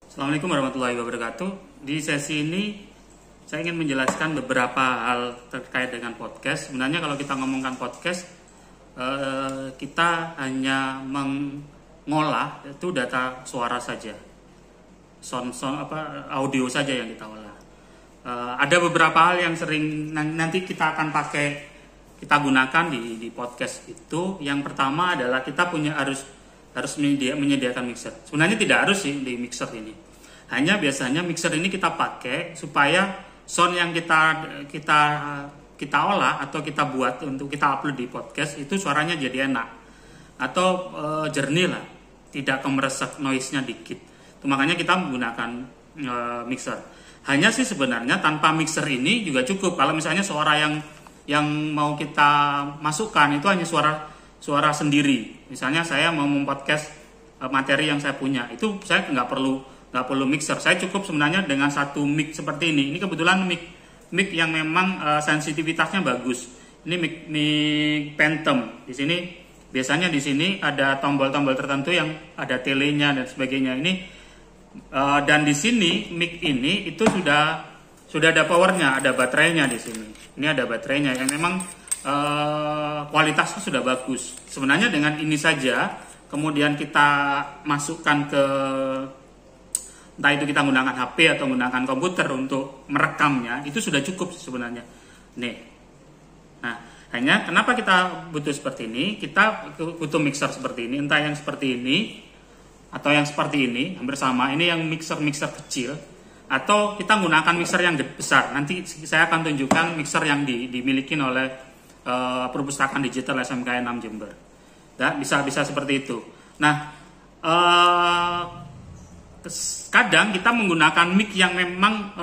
Assalamualaikum warahmatullahi wabarakatuh. Di sesi ini saya ingin menjelaskan beberapa hal terkait dengan podcast. Sebenarnya kalau kita ngomongkan podcast, kita hanya mengolah itu data suara saja, audio saja yang kita olah. Ada beberapa hal yang sering nanti kita akan kita gunakan di podcast itu. Yang pertama adalah kita harus menyediakan mixer. Sebenarnya tidak harus sih di mixer ini. Hanya biasanya mixer ini kita pakai supaya sound yang kita olah atau kita buat untuk kita upload di podcast itu suaranya jadi enak atau jernih lah, tidak kemeresek, noise-nya dikit. Itu makanya kita menggunakan mixer. Hanya sih sebenarnya tanpa mixer ini juga cukup. Kalau misalnya suara yang mau kita masukkan itu hanya suara sendiri. Misalnya saya mau podcast materi yang saya punya, itu saya nggak perlu mixer. Saya cukup sebenarnya dengan satu mic seperti ini. Ini kebetulan mic yang memang sensitivitasnya bagus. Ini mic Phantom. Di sini biasanya di sini ada tombol-tombol tertentu yang ada telenya dan sebagainya. Ini dan di sini mic ini itu sudah ada powernya, ada baterainya di sini. Ini ada baterainya yang memang kualitasnya sudah bagus. Sebenarnya dengan ini saja, kemudian kita masukkan ke entah itu kita menggunakan HP atau menggunakan komputer untuk merekamnya, itu sudah cukup sebenarnya. Nih. Nah, hanya kenapa kita butuh seperti ini? Kita butuh mixer seperti ini, entah yang seperti ini atau yang seperti ini, hampir sama. Ini yang mixer kecil. Atau kita menggunakan mixer yang besar. Nanti saya akan tunjukkan mixer yang dimiliki oleh Perpustakaan Digital SMK 6 Jember. Ya, bisa seperti itu. Nah, kadang kita menggunakan mic yang memang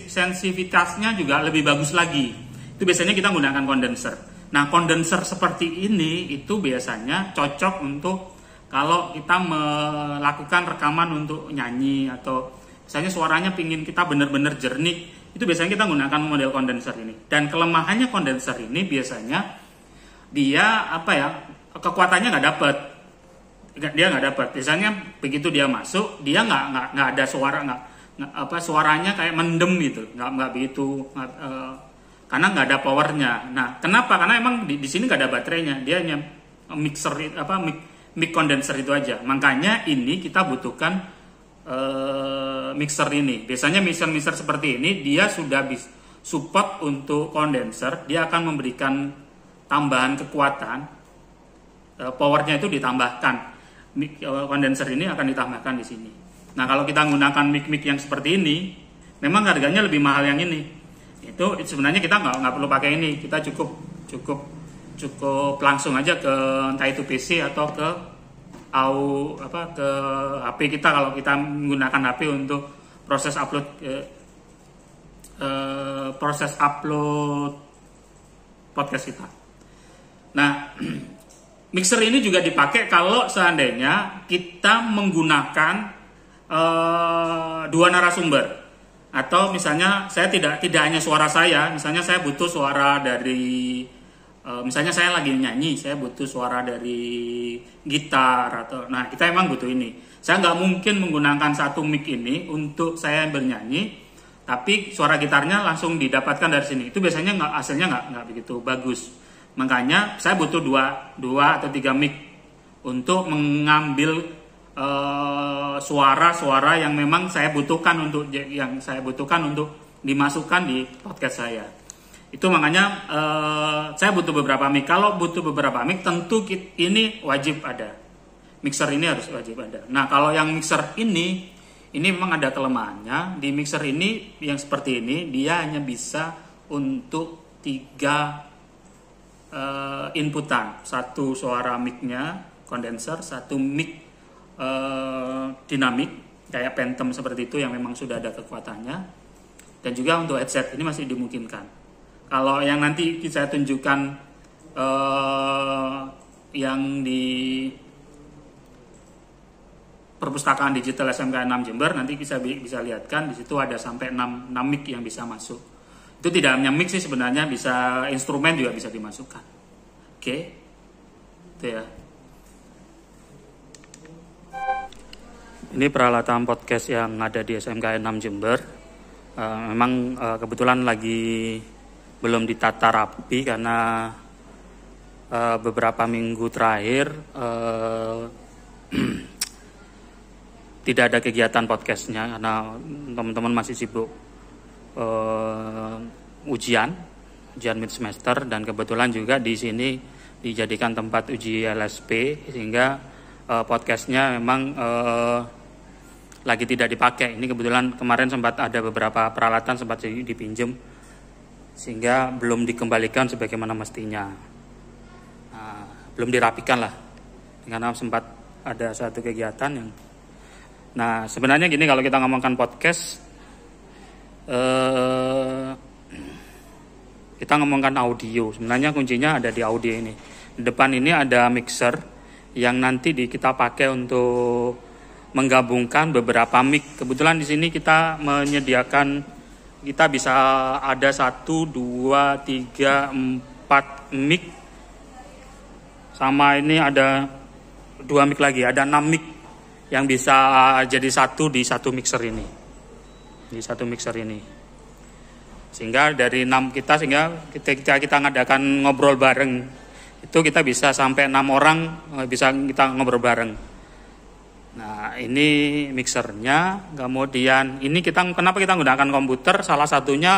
sensitivitasnya juga lebih bagus lagi. Itu biasanya kita menggunakan kondenser. Nah, kondenser seperti ini itu biasanya cocok untuk kalau kita melakukan rekaman untuk nyanyi atau misalnya suaranya pingin kita benar-benar jernih, itu biasanya kita menggunakan model kondenser ini. Dan kelemahannya kondenser ini biasanya dia kekuatannya nggak dapat. Dia nggak dapat. Biasanya begitu dia masuk, dia nggak ada suara, suaranya kayak mendem gitu, nggak begitu, karena nggak ada powernya. Nah, kenapa? Karena emang di sini nggak ada baterainya, dia hanya mic kondenser itu aja. Makanya ini kita butuhkan mixer ini. Biasanya mixer seperti ini dia sudah support untuk kondenser, dia akan memberikan tambahan kekuatan, powernya itu ditambahkan. Kondenser ini akan ditambahkan di sini. Nah, kalau kita menggunakan mic yang seperti ini, memang harganya lebih mahal yang ini. Itu sebenarnya kita nggak perlu pakai ini, kita cukup langsung aja ke entah itu PC atau ke HP kita kalau kita menggunakan HP untuk proses upload podcast kita. Nah, mixer ini juga dipakai kalau seandainya kita menggunakan dua narasumber, atau misalnya saya tidak hanya suara saya, misalnya saya butuh suara dari misalnya saya lagi nyanyi, saya butuh suara dari gitar nah kita emang butuh ini. Saya nggak mungkin menggunakan satu mic ini untuk saya bernyanyi, tapi suara gitarnya langsung didapatkan dari sini. Itu biasanya hasilnya nggak begitu bagus. Makanya saya butuh dua atau tiga mic untuk mengambil suara-suara yang memang saya butuhkan untuk dimasukkan di podcast saya. Itu makanya saya butuh beberapa mic. Kalau butuh beberapa mic, tentu ini wajib ada. Mixer ini harus wajib ada. Nah, kalau yang mixer ini memang ada kelemahannya. Di mixer ini yang seperti ini, dia hanya bisa untuk 3 inputan. Satu suara mic-nya, kondenser, satu mic dinamik, kayak Phantom seperti itu yang memang sudah ada kekuatannya. Dan juga untuk headset ini masih dimungkinkan. Kalau yang nanti saya tunjukkan yang di Perpustakaan Digital SMK 6 Jember, nanti bisa lihatkan di situ ada sampai 6 mic yang bisa masuk. Itu tidak hanya mic sih sebenarnya, bisa instrumen juga bisa dimasukkan. Oke. Itu ya. Ini peralatan podcast yang ada di SMK 6 Jember. Memang kebetulan lagi belum ditata rapi karena beberapa minggu terakhir tidak ada kegiatan podcastnya karena teman-teman masih sibuk ujian mid semester, dan kebetulan juga di sini dijadikan tempat uji LSP sehingga podcastnya memang lagi tidak dipakai. Ini kebetulan kemarin sempat ada beberapa peralatan sempat dipinjam sehingga belum dikembalikan sebagaimana mestinya. Belum dirapikan lah karena sempat ada satu kegiatan yang. Nah, sebenarnya gini, kalau kita ngomongkan podcast, kita ngomongkan audio. Sebenarnya kuncinya ada di audio ini. Di depan ini ada mixer yang nanti kita pakai untuk menggabungkan beberapa mic. Kebetulan di sini kita menyediakan, kita bisa ada 1, 2, 3, 4 mic. Sama ini ada 2 mic lagi, ada 6 mic yang bisa jadi satu di satu mixer ini. Di satu mixer ini. Sehingga dari 6 kita, sehingga kita ngadakan ngobrol bareng, itu kita bisa sampai 6 orang bisa kita ngobrol bareng. Nah, ini mixernya. Kemudian ini kenapa kita menggunakan komputer? Salah satunya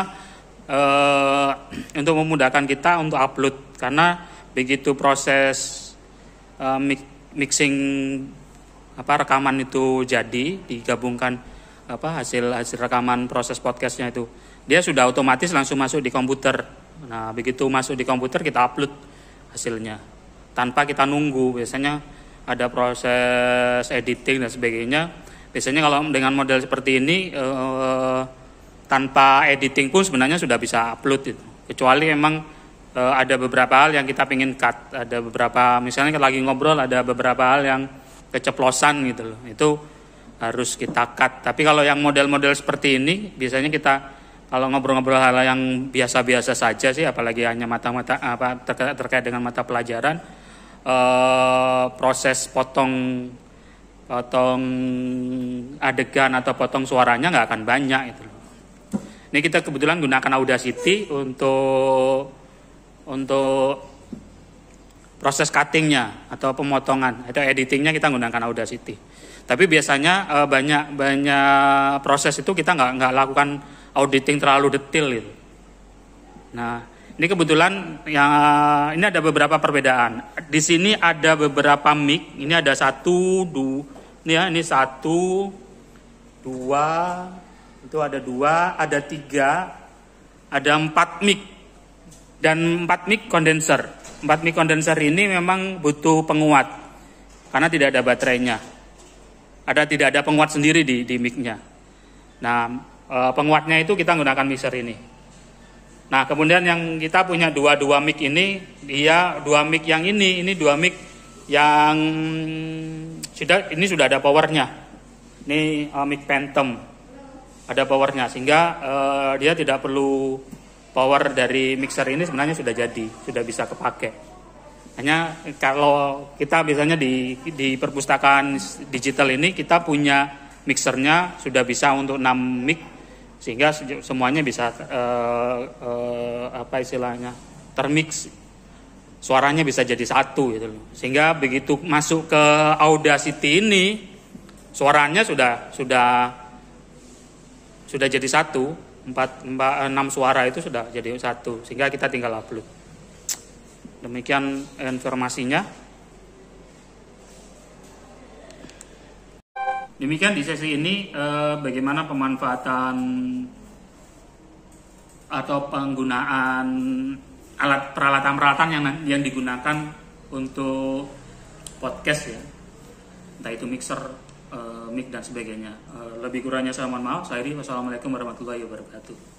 untuk memudahkan kita untuk upload, karena begitu proses mixing rekaman itu jadi digabungkan hasil rekaman proses podcastnya itu, dia sudah otomatis langsung masuk di komputer. Nah, begitu masuk di komputer kita upload hasilnya tanpa kita nunggu. Biasanya ada proses editing dan sebagainya. Biasanya kalau dengan model seperti ini tanpa editing pun sebenarnya sudah bisa upload itu. Kecuali memang ada beberapa hal yang kita pengen cut. Ada beberapa, misalnya lagi ngobrol ada beberapa hal yang keceplosan gitu loh. Itu harus kita cut. Tapi kalau yang model-model seperti ini biasanya kita kalau ngobrol-ngobrol hal yang biasa-biasa saja sih, apalagi hanya terkait dengan mata pelajaran, proses potong adegan atau potong suaranya nggak akan banyak itu. Ini kita kebetulan gunakan Audacity untuk proses cuttingnya atau pemotongan atau editingnya kita gunakan Audacity. Tapi biasanya banyak proses itu kita nggak lakukan auditing terlalu detail gitu. Nah, ini kebetulan ini ada beberapa perbedaan. Di sini ada beberapa mic. Ini ada 1, 2, ini 1, 2, itu ada 2, ada 3, ada 4 mic dan 4 mic kondenser. 4 mic kondenser ini memang butuh penguat karena tidak ada baterainya. Tidak ada penguat sendiri di mic-nya. Nah, penguatnya itu kita menggunakan mixer ini. Nah, kemudian yang kita punya dua mic ini, dia 2 mic yang ini 2 mic yang sudah ada powernya. Ini mic Phantom, ada powernya, sehingga dia tidak perlu power dari mixer ini, sebenarnya sudah bisa kepake. Hanya kalau kita biasanya di perpustakaan digital ini kita punya mixernya sudah bisa untuk 6 mic, sehingga semuanya bisa termix, suaranya bisa jadi satu gitu loh. Sehingga begitu masuk ke Audacity ini suaranya sudah jadi satu, 6 suara itu sudah jadi satu, sehingga kita tinggal upload. Demikian informasinya. Demikian di sesi ini bagaimana pemanfaatan atau penggunaan peralatan yang digunakan untuk podcast ya, entah itu mixer, mic dan sebagainya. Lebih kurangnya saya mohon maaf. Wassalamualaikum warahmatullahi wabarakatuh.